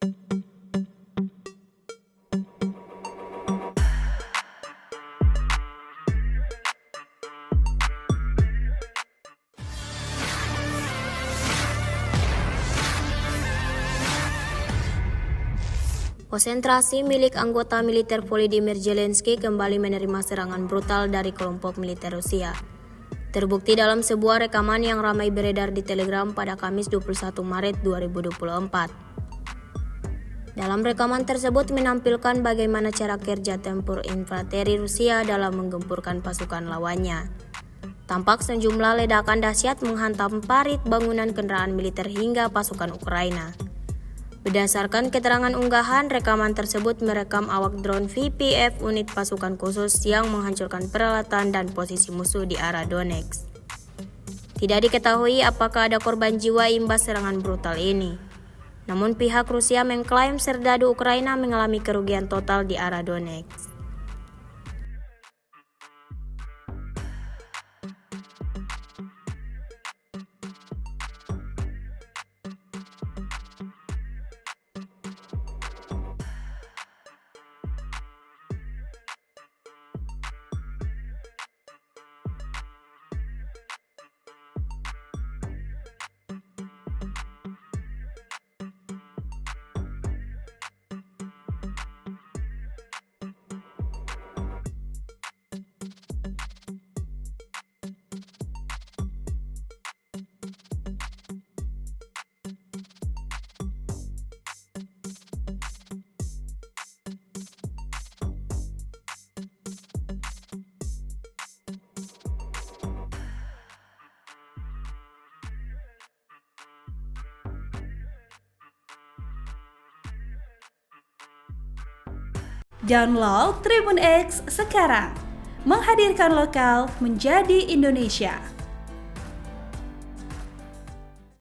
Konsentrasi milik anggota militer Volodymyr Zelensky kembali menerima serangan brutal dari kelompok militer Rusia. Terbukti dalam sebuah rekaman yang ramai beredar di Telegram pada Kamis 21 Maret 2024. Dalam rekaman tersebut menampilkan bagaimana cara kerja tempur infanteri Rusia dalam menggempurkan pasukan lawannya. Tampak sejumlah ledakan dahsyat menghantam parit bangunan kendaraan militer hingga pasukan Ukraina. Berdasarkan keterangan unggahan, rekaman tersebut merekam awak drone VPF unit pasukan khusus yang menghancurkan peralatan dan posisi musuh di arah Donetsk. Tidak diketahui apakah ada korban jiwa imbas serangan brutal ini. Namun pihak Rusia mengklaim serdadu Ukraina mengalami kerugian total di arah Donetsk. Download Tribun X sekarang, menghadirkan lokal menjadi Indonesia.